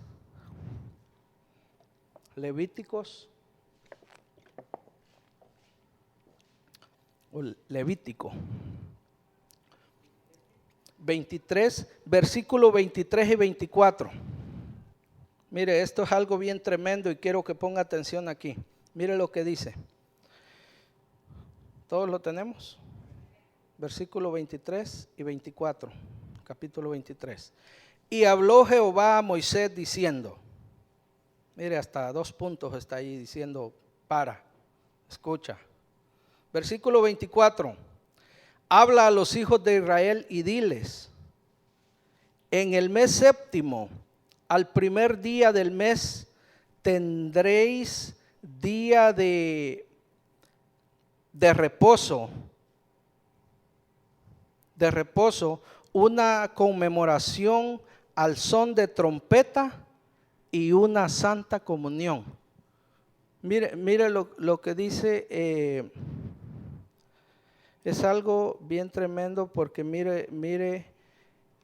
Levítico 23, versículo 23 y 24. Mire, esto es algo bien tremendo y quiero que ponga atención aquí. Mire lo que dice. ¿Todos lo tenemos? Versículo 23 y 24, capítulo 23. Y habló Jehová a Moisés diciendo, mire, hasta 2 puntos está ahí diciendo, escucha. Versículo 24, habla a los hijos de Israel y diles, en el mes séptimo, al primer día del mes, tendréis día de reposo, una conmemoración al son de trompeta y una santa comunión. Mire lo que dice. Es algo bien tremendo porque mire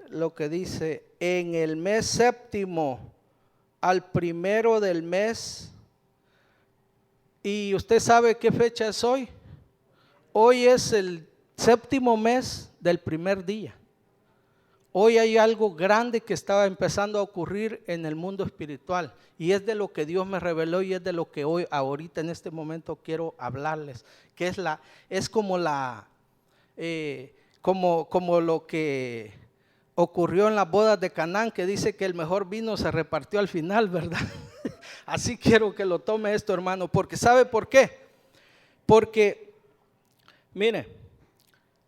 lo que dice, en el mes séptimo, al primero del mes. ¿Y usted sabe qué fecha es hoy? Hoy es el séptimo mes del primer día. Hoy hay algo grande que estaba empezando a ocurrir en el mundo espiritual y es de lo que Dios me reveló y es de lo que hoy, ahorita en este momento quiero hablarles, que es como lo que ocurrió en las bodas de Canaán, que dice que el mejor vino se repartió al final, ¿verdad? Así quiero que lo tome esto, hermano, porque ¿sabe por qué? Porque, mire,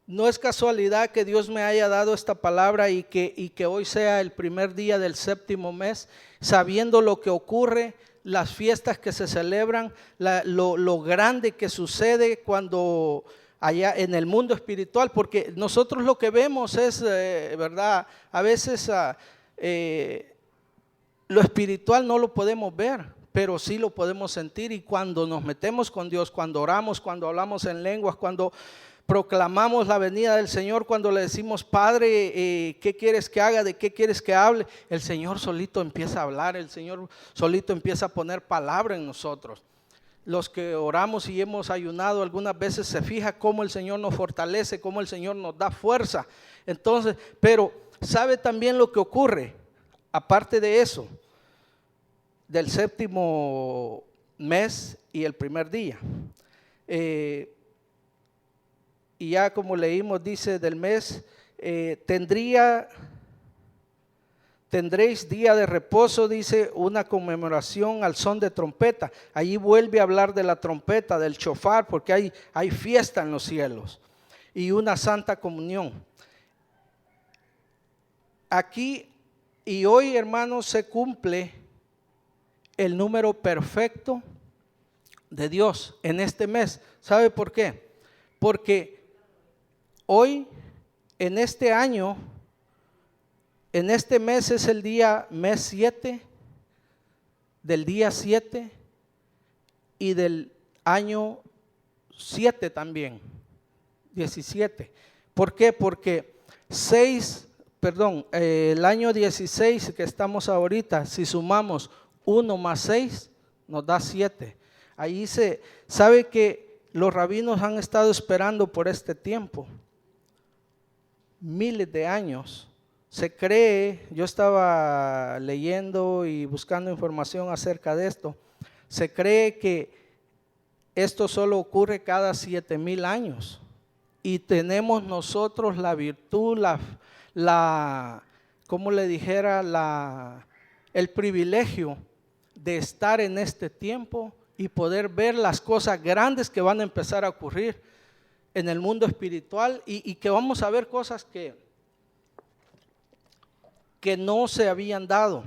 no es casualidad que Dios me haya dado esta palabra y que hoy sea el primer día del séptimo mes, sabiendo lo que ocurre las fiestas que se celebran, lo grande que sucede cuando allá en el mundo espiritual, porque nosotros lo que vemos es, verdad, a veces lo espiritual no lo podemos ver, pero sí lo podemos sentir, y cuando nos metemos con Dios, cuando oramos, cuando hablamos en lenguas, cuando proclamamos la venida del Señor, cuando le decimos, Padre, ¿qué quieres que haga? ¿De qué quieres que hable? El Señor solito empieza a hablar, el Señor solito empieza a poner palabra en nosotros. Los que oramos y hemos ayunado algunas veces se fija cómo el Señor nos fortalece, cómo el Señor nos da fuerza. Entonces, pero ¿sabe también lo que ocurre? Aparte de eso, del séptimo mes y el primer día. Y ya como leímos, dice del mes, tendréis día de reposo, dice, una conmemoración al son de trompeta. Allí vuelve a hablar de la trompeta, del shofar, porque hay fiesta en los cielos. Y una santa comunión. Aquí y hoy, hermanos, se cumple el número perfecto de Dios en este mes. ¿Sabe por qué? Porque hoy, en este año, en este mes es el mes 7, del día 7 y del año 7 también, 17. ¿Por qué? Porque el año 16 que estamos ahorita, si sumamos 1 más 6, nos da 7. Ahí sabe que los rabinos han estado esperando por este tiempo, miles de años. Se cree, yo estaba leyendo y buscando información acerca de esto, se cree que esto solo ocurre cada 7,000 años. Y tenemos nosotros la virtud, como le dijera, el privilegio de estar en este tiempo y poder ver las cosas grandes que van a empezar a ocurrir en el mundo espiritual, y que vamos a ver cosas que no se habían dado,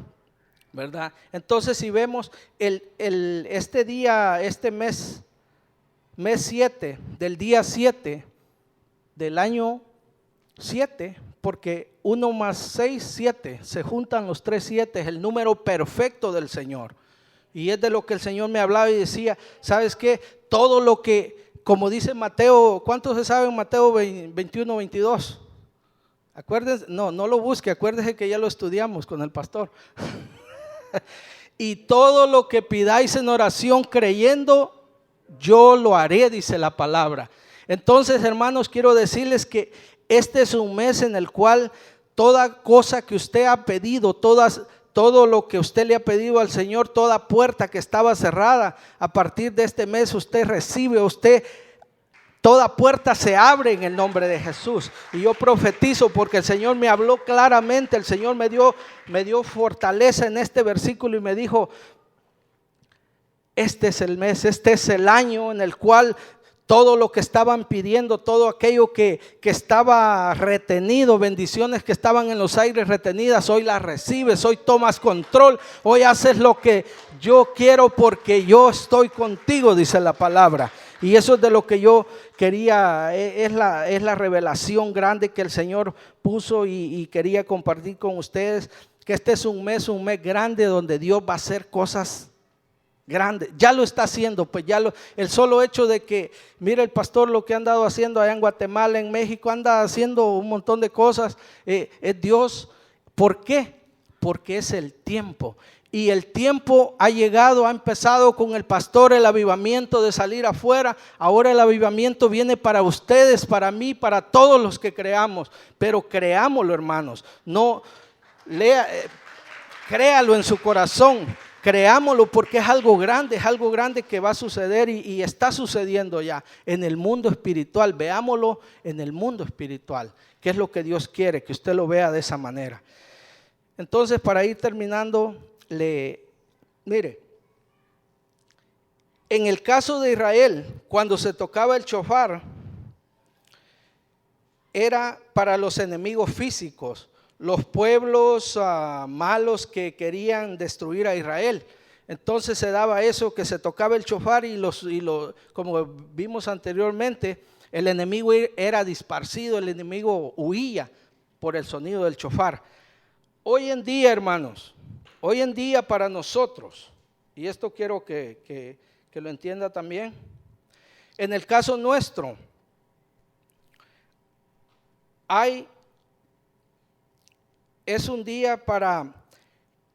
¿verdad? Entonces, si vemos este día, este mes 7, del día 7 del año 7, porque 1 más 6, 7, se juntan los 3 7, es el número perfecto del Señor. Y es de lo que el Señor me hablaba y decía, ¿sabes qué? Todo lo que, como dice Mateo, ¿cuántos se saben Mateo 21, 22? Acuérdense, no lo busque, acuérdese que ya lo estudiamos con el pastor. Y todo lo que pidáis en oración creyendo, yo lo haré, dice la palabra. Entonces, hermanos, quiero decirles que este es un mes en el cual toda cosa que usted ha pedido, todo lo que usted le ha pedido al Señor, toda puerta que estaba cerrada, a partir de este mes usted recibe, toda puerta se abre en el nombre de Jesús. Y yo profetizo, porque el Señor me habló claramente, el Señor me dio fortaleza en este versículo y me dijo, este es el mes, este es el año en el cual todo lo que estaban pidiendo, todo aquello que estaba retenido, bendiciones que estaban en los aires retenidas, hoy las recibes, hoy tomas control, hoy haces lo que yo quiero porque yo estoy contigo, dice la palabra. Y eso es de lo que yo quería, es la revelación grande que el Señor puso y quería compartir con ustedes, que este es un mes grande donde Dios va a hacer cosas grande, ya lo está haciendo, pues el solo hecho de que, mire el pastor lo que ha andado haciendo allá en Guatemala, en México, anda haciendo un montón de cosas, es Dios. ¿Por qué? Porque es el tiempo, y el tiempo ha llegado, ha empezado con el pastor, el avivamiento de salir afuera, ahora el avivamiento viene para ustedes, para mí, para todos los que creamos, pero creámoslo, hermanos, créalo en su corazón. Creámoslo porque es algo grande que va a suceder y está sucediendo ya en el mundo espiritual. Veámoslo en el mundo espiritual, que es lo que Dios quiere, que usted lo vea de esa manera. Entonces, para ir terminando, mire, en el caso de Israel, cuando se tocaba el shofar, era para los enemigos físicos, los pueblos malos que querían destruir a Israel. Entonces se daba eso, que se tocaba el shofar como vimos anteriormente, el enemigo era disparcido, el enemigo huía por el sonido del shofar. Hoy en día, hermanos, hoy en día para nosotros, y esto quiero que lo entienda también, en el caso nuestro, es un día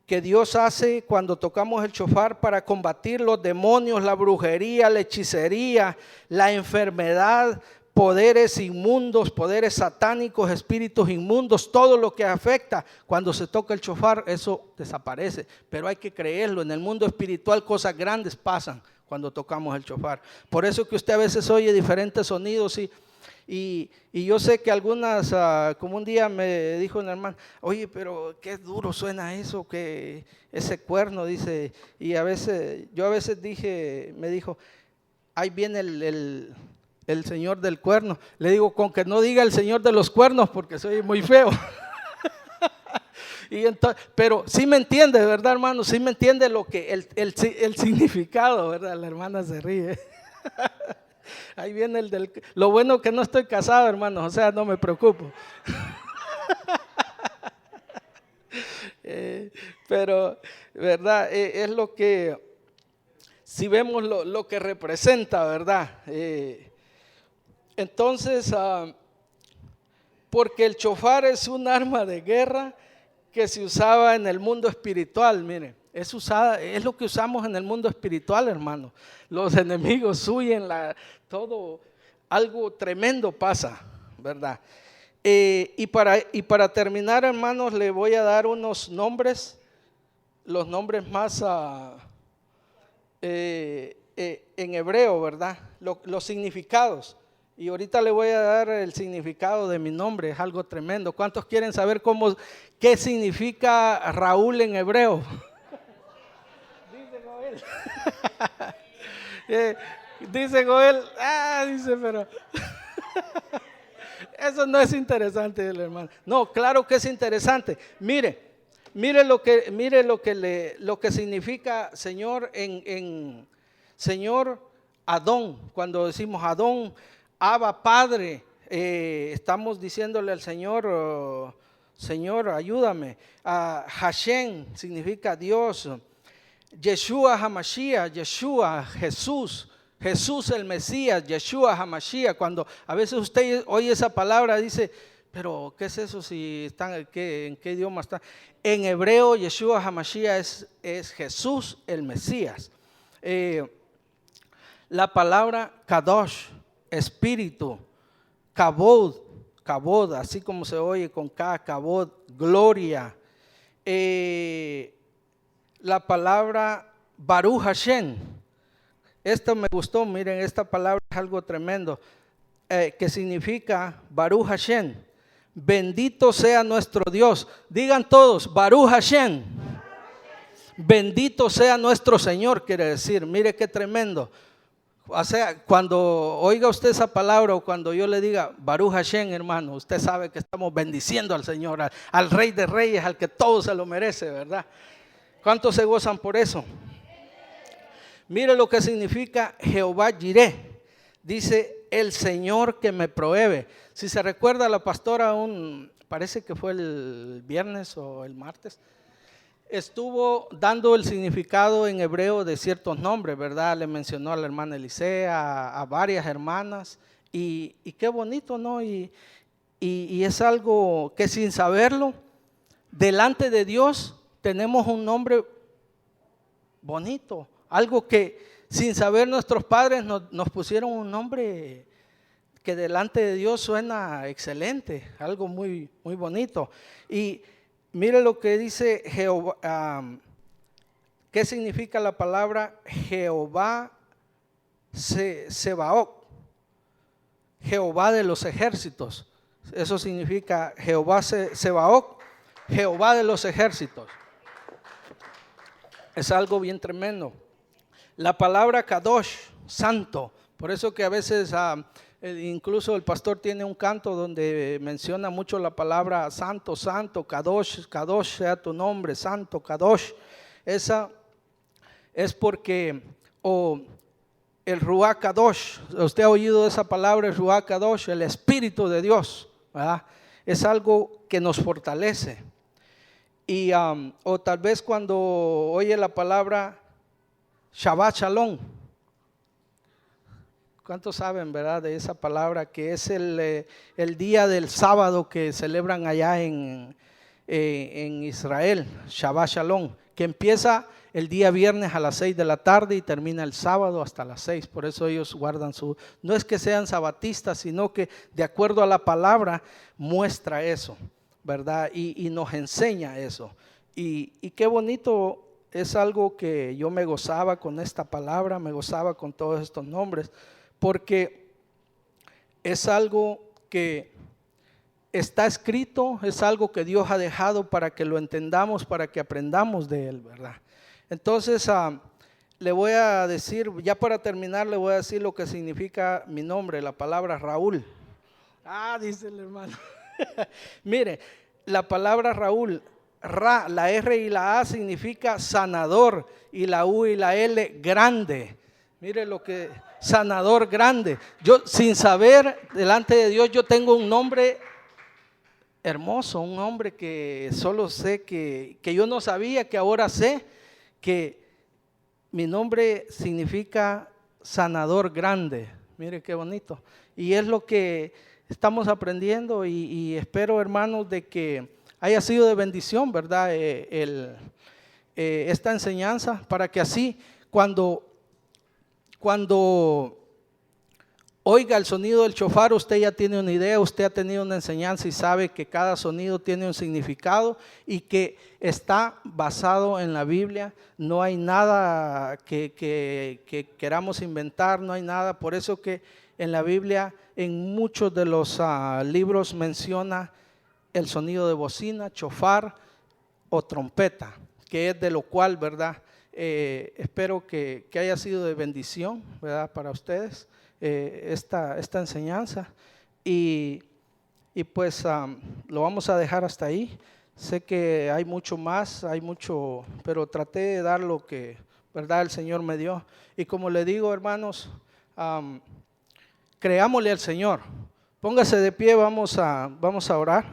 que Dios hace cuando tocamos el shofar para combatir los demonios, la brujería, la hechicería, la enfermedad, poderes inmundos, poderes satánicos, espíritus inmundos, todo lo que afecta. Cuando se toca el shofar, eso desaparece, pero hay que creerlo. En el mundo espiritual cosas grandes pasan cuando tocamos el shofar. Por eso que usted a veces oye diferentes sonidos y yo sé que algunas, como un día me dijo una hermana, oye, pero qué duro suena eso, que ese cuerno, dice, y yo a veces me dijo, ahí viene el señor del cuerno. Le digo, con que no diga el señor de los cuernos, porque soy muy feo. Pero sí me entiende, ¿verdad, hermano? Sí me entiende el significado, ¿verdad? La hermana se ríe. Ahí viene lo bueno que no estoy casado, hermanos, o sea, no me preocupo. Pero, ¿verdad? Es lo que, si vemos lo que representa, ¿verdad? Entonces, porque el shofar es un arma de guerra que se usaba en el mundo espiritual, mire. Es lo que usamos en el mundo espiritual, hermano. Los enemigos huyen, algo tremendo pasa, ¿verdad? Y para terminar, hermanos, le voy a dar unos nombres, los nombres más en hebreo, ¿verdad? Los significados. Y ahorita le voy a dar el significado de mi nombre, es algo tremendo. ¿Cuántos quieren saber qué significa Raúl en hebreo? Dice Joel, dice, pero eso no es interesante, hermano. No, claro que es interesante. Mire lo que significa Señor en Señor Adón. Cuando decimos Adón, Abba, Padre, estamos diciéndole al Señor, Señor, ayúdame. Hashem significa Dios. Yeshua HaMashiach, Yeshua, Jesús el Mesías, Yeshua HaMashiach. Cuando a veces usted oye esa palabra dice, pero ¿qué es eso? Si están, ¿en qué idioma está? En hebreo, Yeshua HaMashiach es Jesús el Mesías. La palabra Kadosh, espíritu, Kabod, así como se oye con K, Kabod, gloria. La palabra Baruch Hashem, esta me gustó, miren, esta palabra es algo tremendo, que significa Baruch Hashem, bendito sea nuestro Dios. Digan todos, Baruch Hashem, bendito sea nuestro Señor, quiere decir, mire qué tremendo. O sea, cuando oiga usted esa palabra o cuando yo le diga Baruch Hashem, hermano, usted sabe que estamos bendiciendo al Señor, al Rey de Reyes, al que todo se lo merece, ¿verdad? ¿Cuántos se gozan por eso? Mire lo que significa Jehová Jireh. Dice, el Señor que me provee. Si se recuerda, la pastora, parece que fue el viernes o el martes, estuvo dando el significado en hebreo de ciertos nombres, ¿verdad? Le mencionó a la hermana Elisea, a varias hermanas, y qué bonito, ¿no? Y es algo que sin saberlo, delante de Dios, tenemos un nombre bonito, algo que sin saber nuestros padres nos pusieron un nombre que delante de Dios suena excelente, algo muy, muy bonito. Y mire lo que dice Jehová, ¿qué significa la palabra Jehová Sebaot? Jehová de los ejércitos. Eso significa Jehová Sebaot, Jehová de los ejércitos. Es algo bien tremendo. La palabra Kadosh, santo. Por eso que a veces incluso el pastor tiene un canto donde menciona mucho la palabra santo, santo, Kadosh, Kadosh sea tu nombre, santo, Kadosh. Esa es porque, el Ruach Kadosh, usted ha oído esa palabra, el Ruach Kadosh, el Espíritu de Dios, ¿verdad? Es algo que nos fortalece. Y o tal vez cuando oye la palabra Shabbat Shalom, ¿cuántos saben, verdad, de esa palabra que es el día del sábado que celebran allá en Israel, Shabbat Shalom, que empieza el día viernes a las 6 de la tarde y termina el sábado hasta las 6, por eso ellos guardan no es que sean sabatistas, sino que de acuerdo a la palabra muestra eso, ¿verdad? Y nos enseña eso, y qué bonito, es algo que yo me gozaba con esta palabra, me gozaba con todos estos nombres, porque es algo que está escrito, es algo que Dios ha dejado para que lo entendamos, para que aprendamos de él, ¿verdad? Entonces, le voy a decir, ya para terminar, le voy a decir lo que significa mi nombre, la palabra Raúl. Dice el hermano. Mire, la palabra Raúl, Ra, la R y la A significa sanador, y la U y la L grande. Mire lo que, sanador grande. Yo sin saber, delante de Dios, yo tengo un nombre hermoso, un nombre que solo sé que yo no sabía, que ahora sé que mi nombre significa sanador grande. Mire qué bonito. Y es lo que estamos aprendiendo y espero, hermanos, de que haya sido de bendición, ¿verdad? Esta enseñanza, para que así cuando oiga el sonido del shofar, usted ya tiene una idea, usted ha tenido una enseñanza y sabe que cada sonido tiene un significado y que está basado en la Biblia. No hay nada que queramos inventar, no hay nada. Por eso que en la Biblia, en muchos de los libros menciona el sonido de bocina, shofar o trompeta, que es de lo cual, ¿verdad? Espero que haya sido de bendición, ¿verdad? Para ustedes. Esta enseñanza y pues lo vamos a dejar hasta ahí. Sé que hay mucho más, pero traté de dar lo que, ¿verdad?, el Señor me dio. Y como le digo, hermanos, creámosle al Señor. Póngase de pie, vamos a orar.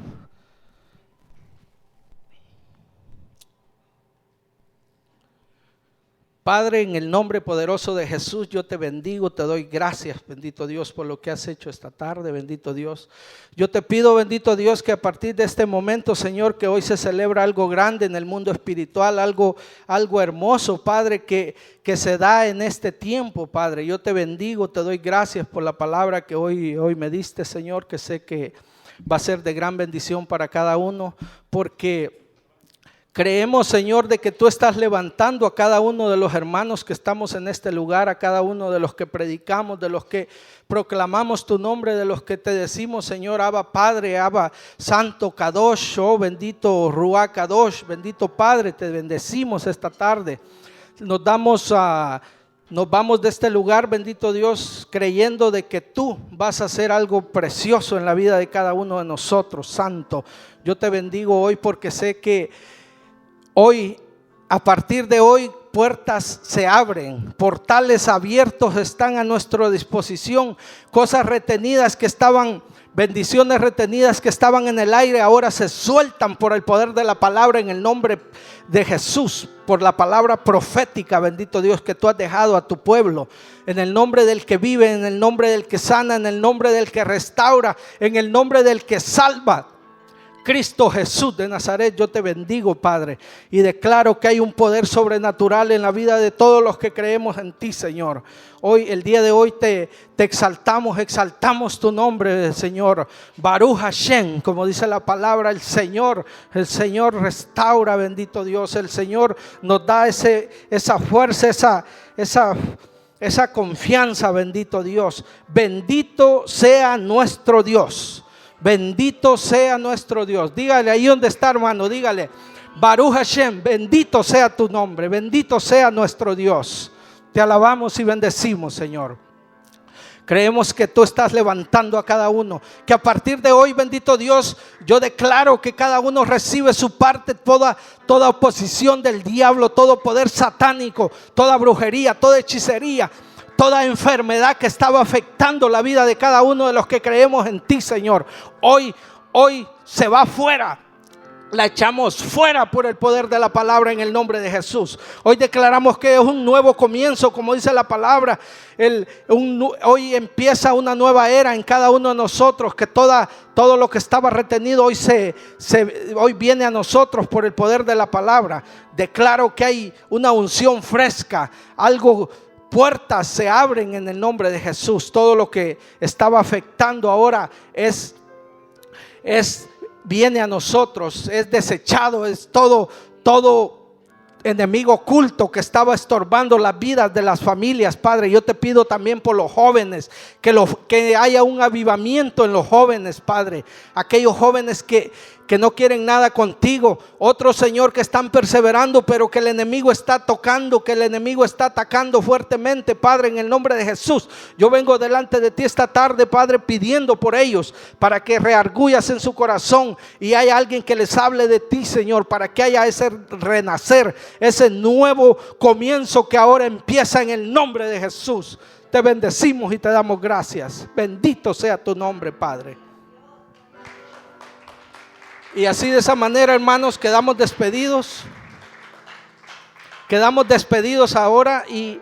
Padre, en el nombre poderoso de Jesús, yo te bendigo, te doy gracias, bendito Dios, por lo que has hecho esta tarde, bendito Dios. Yo te pido, bendito Dios, que a partir de este momento, Señor, que hoy se celebra algo grande en el mundo espiritual, algo hermoso, Padre, que se da en este tiempo, Padre. Yo te bendigo, te doy gracias por la palabra que hoy me diste, Señor, que sé que va a ser de gran bendición para cada uno, porque creemos, Señor, de que tú estás levantando a cada uno de los hermanos que estamos en este lugar, a cada uno de los que predicamos, de los que proclamamos tu nombre, de los que te decimos, Señor, Abba Padre, Abba Santo Kadosh, oh bendito Ruach Kadosh, bendito Padre, te bendecimos esta tarde. Nos vamos de este lugar, bendito Dios, creyendo de que tú vas a hacer algo precioso en la vida de cada uno de nosotros, Santo. Yo te bendigo hoy porque sé que hoy, a partir de hoy, puertas se abren, portales abiertos están a nuestra disposición, cosas retenidas que estaban, bendiciones retenidas que estaban en el aire, ahora se sueltan por el poder de la palabra en el nombre de Jesús, por la palabra profética, bendito Dios, que tú has dejado a tu pueblo, en el nombre del que vive, en el nombre del que sana, en el nombre del que restaura, en el nombre del que salva. Cristo Jesús de Nazaret, yo te bendigo, Padre, y declaro que hay un poder sobrenatural en la vida de todos los que creemos en ti, Señor. Hoy, el día de hoy te exaltamos tu nombre, Señor. Baruch Hashem, como dice la palabra, el Señor restaura, bendito Dios. El Señor nos da esa fuerza, esa confianza, bendito Dios. Bendito sea nuestro Dios. Bendito sea nuestro Dios. Dígale ahí donde está, hermano, dígale: Baruch Hashem, bendito sea tu nombre, bendito sea nuestro Dios. Te alabamos y bendecimos, Señor. Creemos que tú estás levantando a cada uno, que a partir de hoy, bendito Dios, yo declaro que cada uno recibe su parte, toda oposición del diablo, todo poder satánico, toda brujería, toda hechicería, toda enfermedad que estaba afectando la vida de cada uno de los que creemos en ti, Señor. Hoy se va fuera. La echamos fuera por el poder de la palabra en el nombre de Jesús. Hoy declaramos que es un nuevo comienzo, como dice la palabra. Hoy empieza una nueva era en cada uno de nosotros, que todo lo que estaba retenido hoy viene a nosotros por el poder de la palabra. Declaro que hay una unción fresca, puertas se abren en el nombre de Jesús. Todo lo que estaba afectando ahora viene a nosotros, es desechado, es todo enemigo oculto que estaba estorbando las vidas de las familias. Padre, yo te pido también por los jóvenes, que haya un avivamiento en los jóvenes, Padre, aquellos jóvenes que no quieren nada contigo, otros, Señor, que están perseverando, pero que el enemigo está tocando, que el enemigo está atacando fuertemente. Padre, en el nombre de Jesús, yo vengo delante de ti esta tarde, Padre, pidiendo por ellos, para que reargullas en su corazón y haya alguien que les hable de ti, Señor, para que haya ese renacer, ese nuevo comienzo que ahora empieza en el nombre de Jesús. Te bendecimos y te damos gracias. Bendito sea tu nombre, Padre. Y así, de esa manera, hermanos, quedamos despedidos ahora. Y